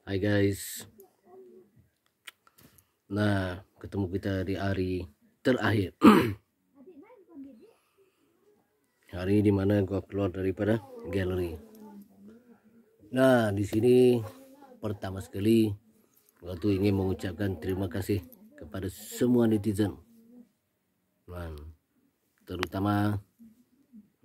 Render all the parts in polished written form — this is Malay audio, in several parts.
Hai guys. Nah, ketemu kita di hari terakhir. Hari dimana gua keluar daripada galeri. Nah, di sini pertama sekali gua tuh ingin mengucapkan terima kasih kepada semua netizen. Nah, terutama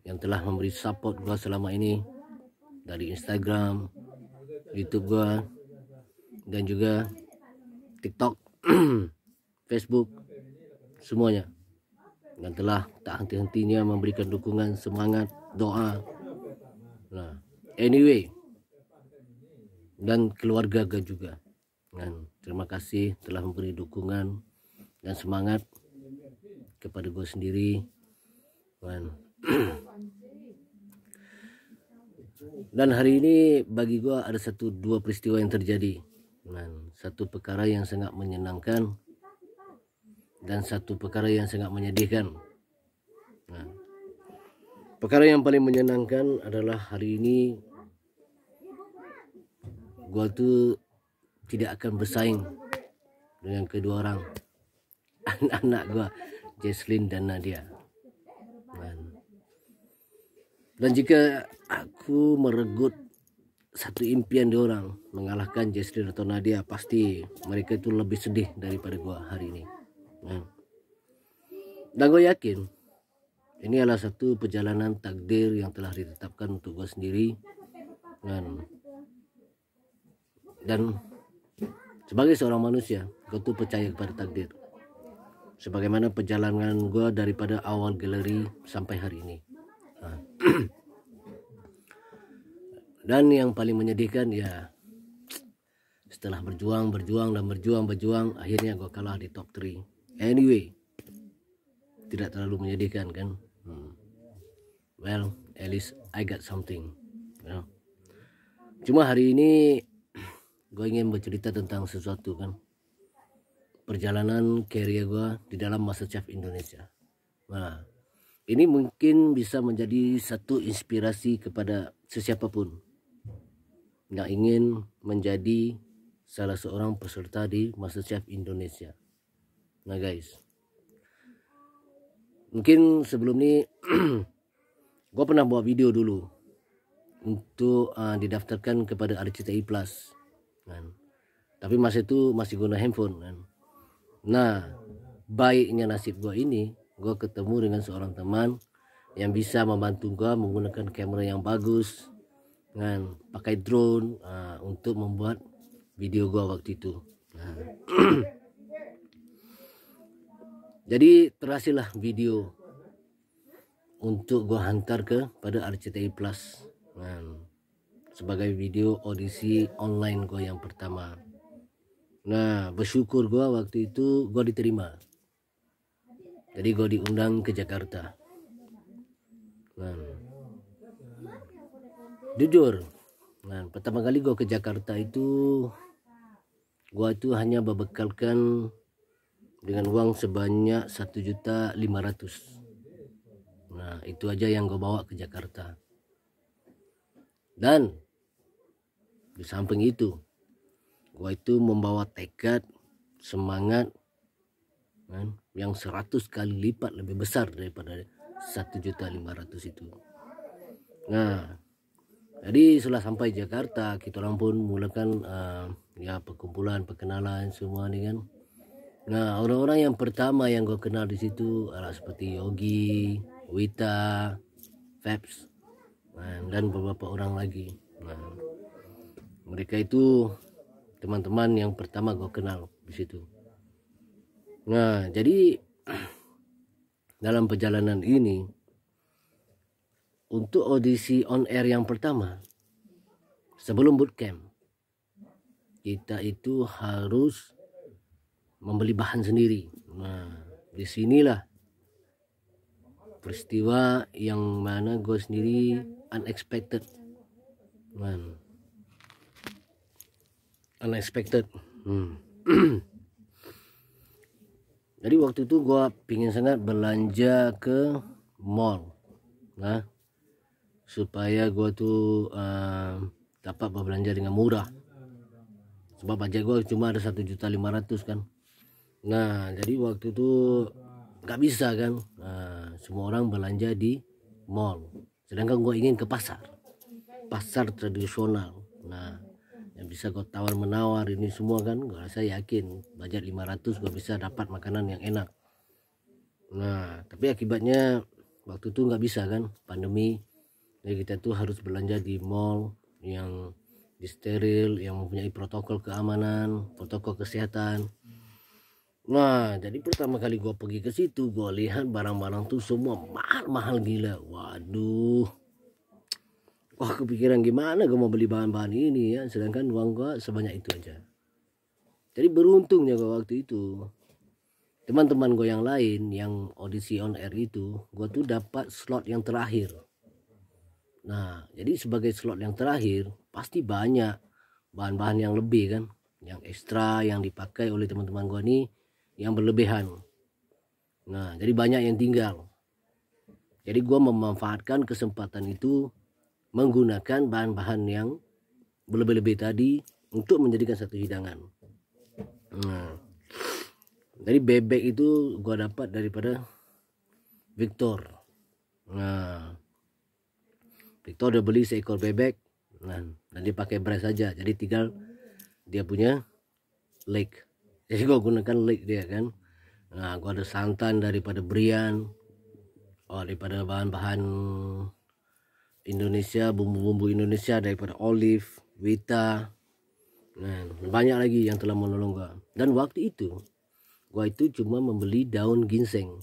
yang telah memberi support gua selama ini dari Instagram, YouTube gua, dan juga TikTok, Facebook, semuanya, dan telah tak henti-hentinya memberikan dukungan, semangat, doa. Nah, anyway, dan keluarga gue juga. Dan terima kasih telah memberi dukungan dan semangat kepada gue sendiri. Dan hari ini bagi gue ada dua peristiwa yang terjadi. Dan satu perkara yang sangat menyenangkan dan satu perkara yang sangat menyedihkan. Nah, perkara yang paling menyenangkan adalah hari ini gua tuh tidak akan bersaing dengan kedua orang anak-anak gua, Jesslyn dan Nadia. Dan jika aku meregut satu impian diorang mengalahkan Jesslyn atau Nadia, pasti mereka itu lebih sedih daripada gua hari ini. Dan gue yakin ini adalah satu perjalanan takdir yang telah ditetapkan untuk gue sendiri. Dan sebagai seorang manusia, gue tuh percaya kepada takdir. Sebagaimana perjalanan gue daripada awal galeri sampai hari ini. Dan yang paling menyedihkan ya, setelah berjuang, akhirnya gue kalah di top 3. Anyway, tidak terlalu menyedihkan kan. Well, at least I got something, you know. Cuma hari ini gue ingin bercerita tentang sesuatu kan, perjalanan karya gue di dalam MasterChef Indonesia. Nah, ini mungkin bisa menjadi satu inspirasi kepada sesiapapun yang ingin menjadi salah seorang peserta di MasterChef Indonesia. Nah guys, mungkin sebelum ini gue pernah buat video dulu untuk didaftarkan kepada RCTI Plus kan. Tapi masa itu masih guna handphone kan. Nah, baiknya nasib gue ini, gue ketemu dengan seorang teman yang bisa membantu gue menggunakan kamera yang bagus kan, pakai drone untuk membuat video gue waktu itu. Jadi terhasillah video untuk gue hantar pada RCTI Plus sebagai video audisi online gue yang pertama. Nah, bersyukur gue waktu itu gue diterima. Jadi gue diundang ke Jakarta. Jujur, pertama kali gue ke Jakarta itu, gue itu hanya berbekalkan dengan uang sebanyak 1.500.000. Nah, itu aja yang gue bawa ke Jakarta. Dan di samping itu, gue itu membawa tekad, semangat yang 100 kali lipat lebih besar daripada 1.500.000 itu. Nah, jadi setelah sampai Jakarta, kita orang pun mulakan ya perkumpulan, perkenalan semua nih kan. Nah, orang-orang yang pertama yang gue kenal di situ adalah seperti Yogi, Wita, Fabs, dan beberapa orang lagi. Nah, mereka itu teman-teman yang pertama gue kenal di situ. Nah, jadi dalam perjalanan ini, untuk audisi on air yang pertama, sebelum bootcamp, kita itu harus membeli bahan sendiri. Nah, disinilah peristiwa yang mana gue sendiri unexpected. Jadi waktu itu gue pingin sangat belanja ke mall, supaya gue tuh dapat berbelanja dengan murah. sebab budget gue cuma ada 1.500.000 kan. Nah jadi waktu itu nggak bisa kan, semua orang belanja di mall, sedangkan gue ingin ke pasar tradisional. Nah yang bisa gue tawar menawar ini semua kan, gue rasa yakin budget 500 gue bisa dapat makanan yang enak. Nah tapi akibatnya waktu itu nggak bisa kan, pandemi. Jadi kita tuh harus belanja di mall yang steril, yang mempunyai protokol keamanan, protokol kesehatan. Nah jadi pertama kali gue pergi ke situ, gue lihat barang-barang tuh semua mahal-mahal gila. Waduh, wah kepikiran gimana gue mau beli bahan-bahan ini ya, sedangkan uang gue sebanyak itu aja. Jadi beruntungnya gue waktu itu, teman-teman gue yang lain yang audisi on air itu, gue tuh dapat slot yang terakhir. Nah jadi sebagai slot yang terakhir pasti banyak bahan-bahan yang lebih kan, yang ekstra yang dipakai oleh teman-teman gue nih yang berlebihan. Nah jadi banyak yang tinggal. Jadi gue memanfaatkan kesempatan itu menggunakan bahan-bahan yang berlebih-lebih tadi untuk menjadikan satu hidangan. Nah jadi bebek itu gue dapat daripada Victor. Nah Victor udah beli seekor bebek, nah dan dia pakai breast saja, jadi tinggal dia punya leg. Jadi gue gunakan leg dia kan. Nah gue ada santan daripada Brian, daripada bahan-bahan Indonesia, bumbu-bumbu Indonesia daripada Olive, Vita. Nah banyak lagi yang telah menolong gue. Dan waktu itu gue itu cuma membeli daun ginseng,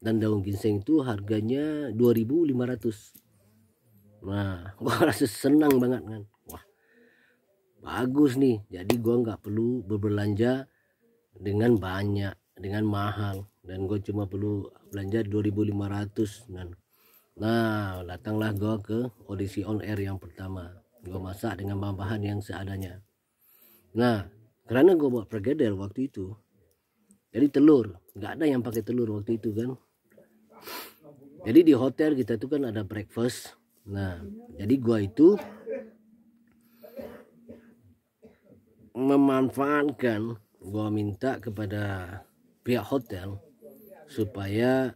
dan daun ginseng itu harganya 2.500. Nah gua rasa senang banget kan, wah bagus nih, jadi gua nggak perlu berbelanja dengan banyak, dengan mahal, dan gue cuma perlu belanja 2.500. Nah datanglah gua ke audisi on air yang pertama. Gua masak dengan bahan-bahan yang seadanya. Nah karena gua buat perkedel waktu itu, jadi telur nggak ada yang pakai telur waktu itu kan. Jadi di hotel kita tuh kan ada breakfast. Nah jadi gua itu memanfaatkan, gua minta kepada pihak hotel supaya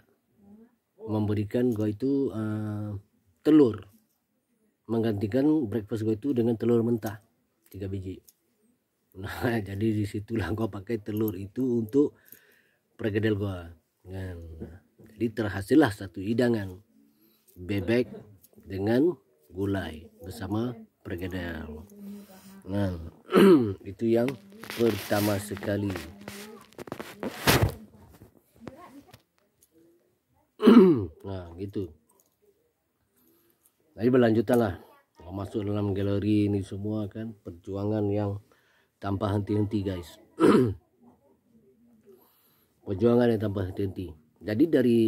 memberikan gua itu telur, menggantikan breakfast gua itu dengan telur mentah 3 biji. Nah jadi disitulah gua pakai telur itu untuk perkedel gua. Nah, jadi terhasillah satu hidangan bebek dengan gulai bersama perkedel. Nah itu yang pertama sekali. Nah gitu. Jadi berlanjutan lah, masuk dalam galeri ini semua kan, perjuangan yang tanpa henti-henti guys. Perjuangan yang tanpa henti-henti. Jadi dari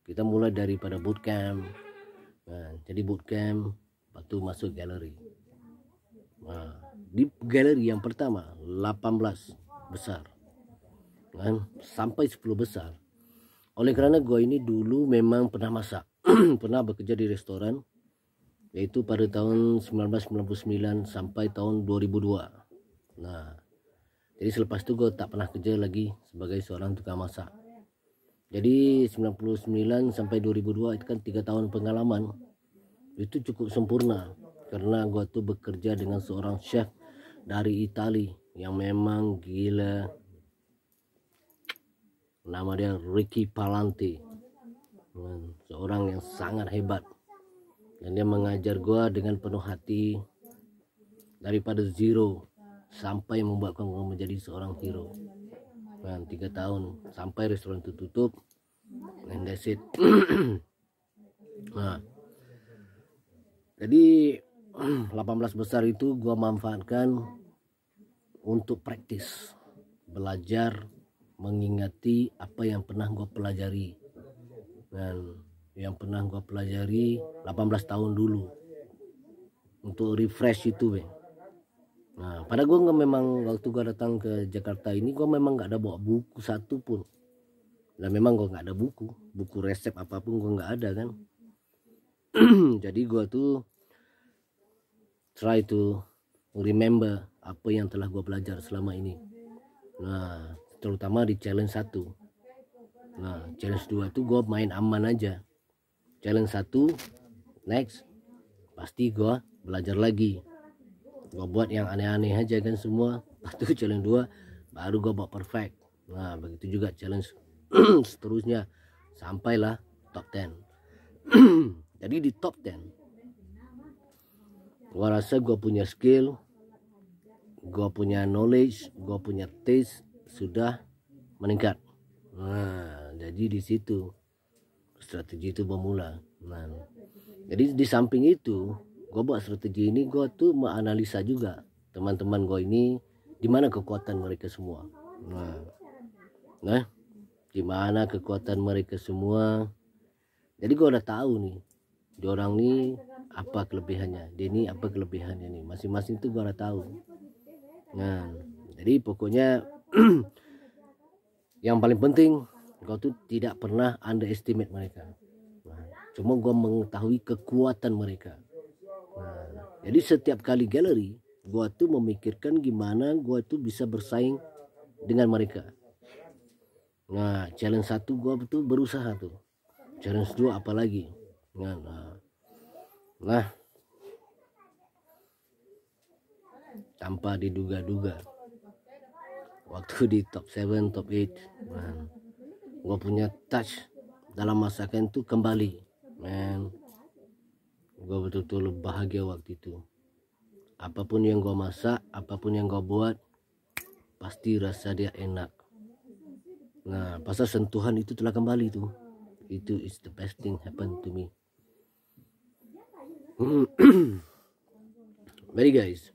kita mulai daripada bootcamp. Nah, jadi bootcamp, waktu masuk galeri. Nah, di galeri yang pertama 18 besar kan, sampai 10 besar. Oleh karena gue ini dulu memang pernah masak, pernah bekerja di restoran, yaitu pada tahun 1999 sampai tahun 2002. Nah jadi selepas itu gue tak pernah kerja lagi sebagai seorang tukang masak. Jadi 99 sampai 2002 itu kan 3 tahun pengalaman. Itu cukup sempurna karena gue tuh bekerja dengan seorang chef dari Italia yang memang gila. Nama dia Ricky Palante, seorang yang sangat hebat, dan dia mengajar gue dengan penuh hati daripada zero sampai membuatkan gue menjadi seorang hero. Nah 3 tahun sampai restoran itu tutup, and that's it. Nah jadi 18 besar itu gue manfaatkan untuk praktis, belajar, mengingati apa yang pernah gue pelajari. Dan yang pernah gue pelajari 18 tahun dulu, untuk refresh itu be. Nah pada gue nggak, memang waktu gue datang ke Jakarta ini gue memang nggak ada bawa buku satu pun, dan memang gue nggak ada buku resep apapun gue nggak ada kan. Jadi gue tuh try to remember apa yang telah gue belajar selama ini. Nah, terutama di challenge 1. Nah, challenge 2 itu gue main aman aja. Challenge 1 next pasti gue belajar lagi. Gue buat yang aneh-aneh aja kan semua. Lepas itu challenge 2 baru gue buat perfect. Nah, begitu juga challenge seterusnya sampailah top 10. Jadi di top 10 gue rasa gue punya skill, gue punya knowledge, gue punya taste sudah meningkat. Nah, jadi di situ strategi itu bermula. Nah, jadi di samping itu gue buat strategi ini, gue tuh menganalisa juga teman-teman gue ini di mana kekuatan mereka semua. Nah, di mana kekuatan mereka semua. Jadi gue udah tahu nih, di orang nih apa kelebihannya, dia ini apa kelebihannya nih, masing-masing tuh gue udah tahu. Nah, jadi pokoknya yang paling penting kau tuh tidak pernah underestimate mereka. Nah, cuma gue mengetahui kekuatan mereka. Nah, jadi setiap kali galeri gue tuh memikirkan gimana gue tuh bisa bersaing dengan mereka. Nah, challenge 1 gue tuh berusaha tuh, challenge 2 apalagi. Nah, tanpa diduga-duga waktu di top 7, top 8, nah, gue punya touch dalam masakan itu kembali. Man, gue betul-betul bahagia waktu itu. Apapun yang gue masak, apapun yang gue buat, pasti rasa dia enak. Nah, pasal sentuhan itu telah kembali tuh. Itu is the best thing happen to me. Baik guys.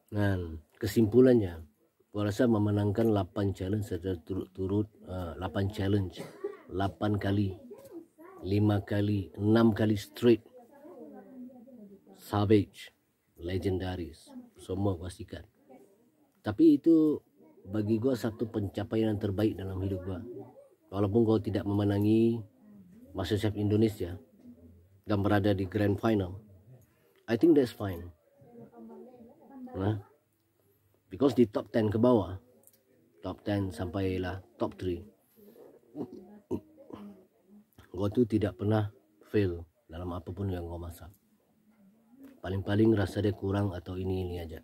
Nah, kesimpulannya, gue rasa memenangkan 8 challenge secara turut-turut, 8 challenge, 8 kali, 5 kali, 6 kali straight, savage, legendaris, semua gue sikat. Tapi itu bagi gue satu pencapaian yang terbaik dalam hidup gue. Walaupun gue tidak memenangi MasterChef Indonesia dan berada di grand final, I think that's fine. Nah, because di top 10 ke bawah, top 10 sampailah top 3, gue tuh tidak pernah fail dalam apapun yang gue masak. Paling-paling rasa dia kurang atau ini aja.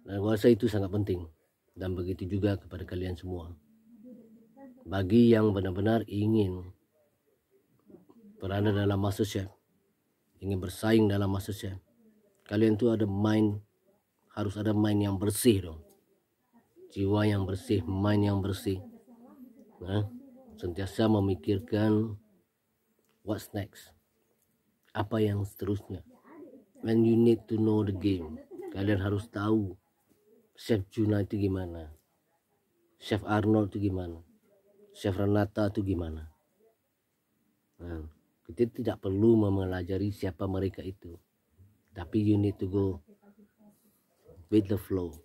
Dan gue rasa itu sangat penting. Dan begitu juga kepada kalian semua. Bagi yang benar-benar ingin berada dalam MasterChef, ingin bersaing dalam MasterChef, kalian tuh ada mind, harus ada mind yang bersih dong. Jiwa yang bersih, mind yang bersih. Nah, sentiasa memikirkan what's next, apa yang seterusnya. When you need to know the game, kalian harus tahu Chef Juna itu gimana, Chef Arnold itu gimana, Chef Renata itu gimana. Nah, kita tidak perlu mempelajari siapa mereka itu, tapi you need to go with the flow.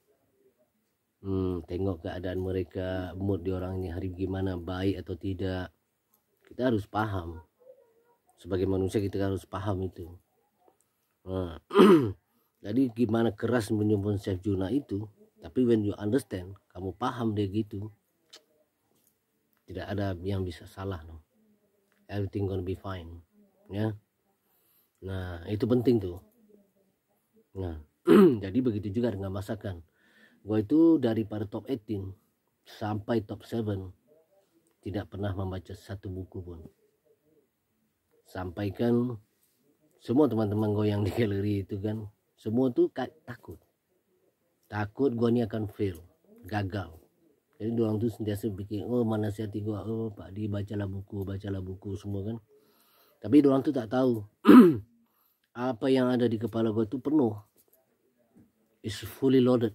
Tengok keadaan mereka, mood di orang ini hari gimana, baik atau tidak. Kita harus paham. Sebagai manusia kita harus paham itu. Nah, jadi gimana keras menyumbang Chef Juna itu, tapi when you understand, kamu paham dia gitu, tidak ada yang bisa salah, no. Everything gonna be fine, ya. Nah, itu penting tuh. Nah, jadi begitu juga dengan masakan. Gue itu daripada top 18 sampai top 7 tidak pernah membaca satu buku pun. Sampaikan semua teman-teman gue yang di galeri itu kan, semua tuh takut gue ini akan fail, gagal. Jadi orang tuh sentiasa bikin, oh mana nasihati gue, oh Pak Di bacalah buku semua kan. Tapi orang tuh tak tahu apa yang ada di kepala gue tuh penuh, is fully loaded.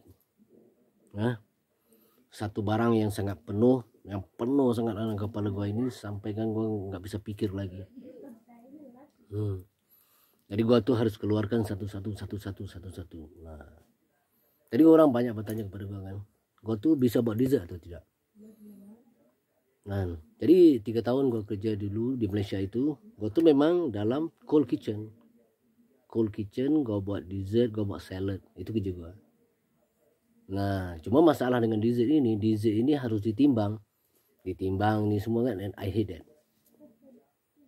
Nah, satu barang yang sangat penuh, yang penuh sangat dalam kepala gue ini, sampai kan gue nggak bisa pikir lagi. Jadi gue tuh harus keluarkan satu-satu. Nah, jadi orang banyak bertanya kepada gue kan, gue tuh bisa buat dessert atau tidak. Nah, jadi 3 tahun gue kerja dulu di Malaysia itu, gue tuh memang dalam cold kitchen. cold kitchen, gua buat dessert, gua buat salad. Itu kerja gua. Nah, cuma masalah dengan dessert ini harus ditimbang nih semua kan, and I hate that.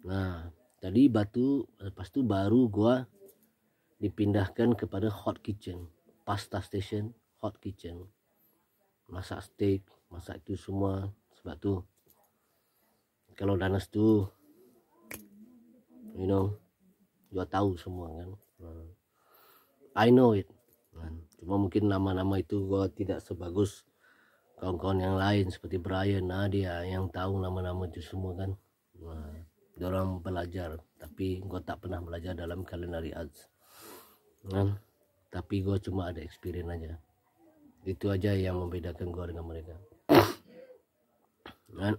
Nah, tadi lepas tu baru gua dipindahkan kepada hot kitchen, pasta station, hot kitchen. Masak steak, masak itu semua. Sebab tu kalau danas tu, you know, gua tahu semua kan. I know it. Cuma mungkin nama-nama itu gua tidak sebagus kawan-kawan yang lain seperti Brian, Nadia yang tahu nama-nama itu semua kan. Diorang belajar, tapi gua tak pernah belajar dalam culinary arts kan. Tapi gua cuma ada experience aja. Itu aja yang membedakan gua dengan mereka. Dan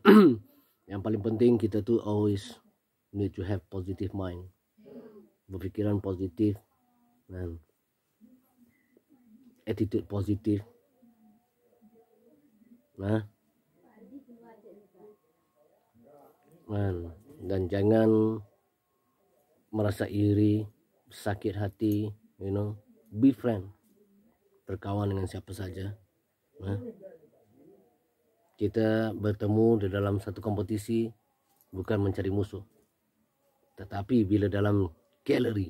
yang paling penting kita tuh always need to have positive mind, berpikiran positif dan attitude positif. Dan jangan merasa iri, sakit hati, you know, be friend, berkawan dengan siapa saja. Kita bertemu di dalam satu kompetisi bukan mencari musuh, tetapi bila dalam galeri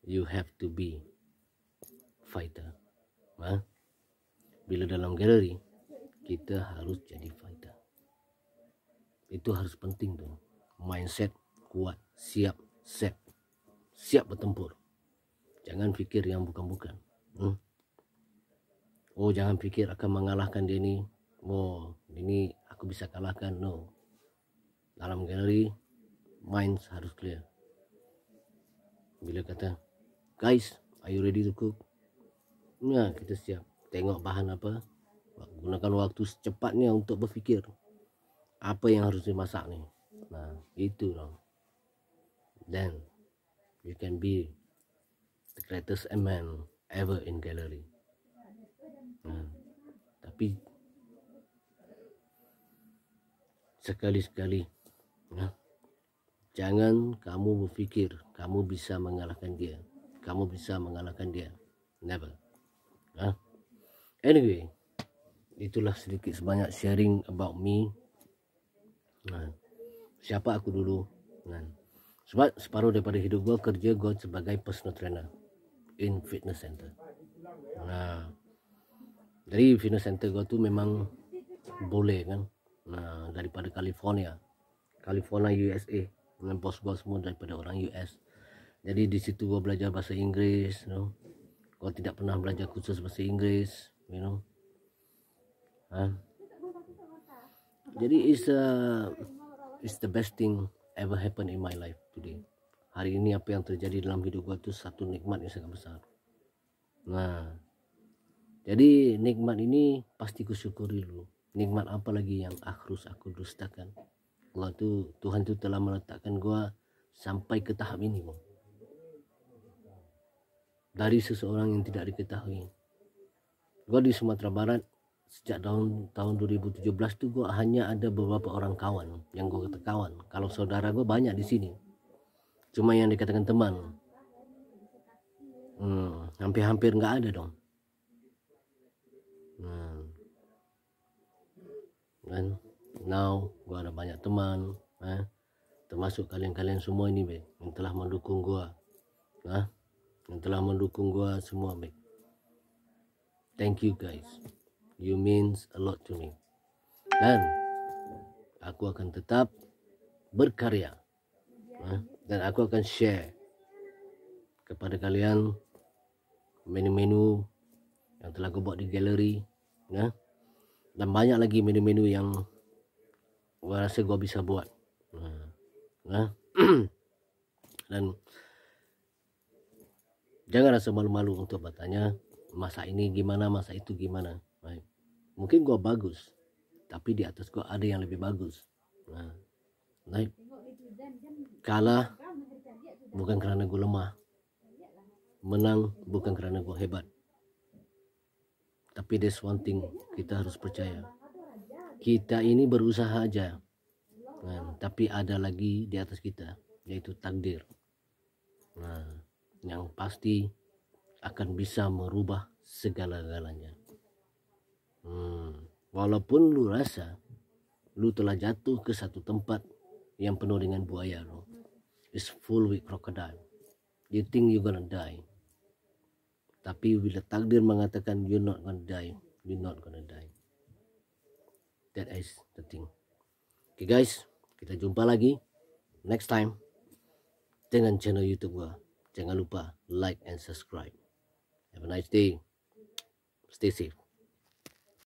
you have to be fighter. Bila dalam galeri kita harus jadi fighter. Itu harus penting tuh. Mindset kuat, siap bertempur. Jangan pikir yang bukan-bukan. Oh, jangan pikir akan mengalahkan dia ni. Oh, ini aku bisa kalahkan. No. Dalam galeri mind harus clear. Bila kata, guys, are you ready to cook? Nah, kita siap. Tengok bahan apa, gunakan waktu secepatnya untuk berfikir apa yang harus dimasak nih. Nah, itu dong. Then you can be the greatest man ever in gallery. Tapi sekali-sekali jangan kamu berfikir kamu bisa mengalahkan dia. Never. Anyway, itulah sedikit sebanyak sharing about me. Siapa aku dulu. Sebab separuh daripada hidup gue kerja gue sebagai personal trainer in fitness center. Jadi fitness center gue tu memang boleh kan. Daripada California USA, dengan bos gue semua daripada orang US. Jadi di situ gue belajar bahasa Inggris, you know. Gue tidak pernah belajar khusus bahasa Inggris, you know. Jadi it's the best thing ever happen in my life today. Hari ini apa yang terjadi dalam hidup gue itu satu nikmat yang sangat besar. Jadi nikmat ini pasti kusyukuri dulu. Nikmat apa lagi yang harus aku dustakan? Tuhan tu telah meletakkan gua sampai ke tahap ini, bang. Dari seseorang yang tidak diketahui. Gua di Sumatera Barat sejak tahun 2017 tu gua hanya ada beberapa orang kawan yang gua kata kawan. Kalau saudara gua banyak di sini. Cuma yang dikatakan teman, hampir nggak ada dong. Dan now gua ada banyak teman, termasuk kalian semua ini, baik, yang telah mendukung gua, semua, baik. Thank you guys, you means a lot to me. Dan aku akan tetap berkarya, dan aku akan share kepada kalian menu-menu yang telah gua buat di galeri, dan banyak lagi menu-menu yang gua rasa gua bisa buat. Dan jangan rasa malu-malu untuk bertanya masak ini gimana, masak itu gimana. Mungkin gua bagus, tapi di atas gua ada yang lebih bagus. Kalah bukan kerana gua lemah, menang bukan kerana gua hebat. Tapi there's one thing kita harus percaya, Kita ini berusaha aja, kan? Tapi ada lagi di atas kita, yaitu takdir. Nah, yang pasti akan bisa merubah segala-galanya. Walaupun lu rasa lu telah jatuh ke satu tempat yang penuh dengan buaya, it's full with crocodile. You think you gonna die, tapi bila takdir mengatakan you're not gonna die, you're not gonna die. That is the thing. Okay guys, kita jumpa lagi next time dengan channel YouTube gua. Jangan lupa like and subscribe. Have a nice day. Stay safe.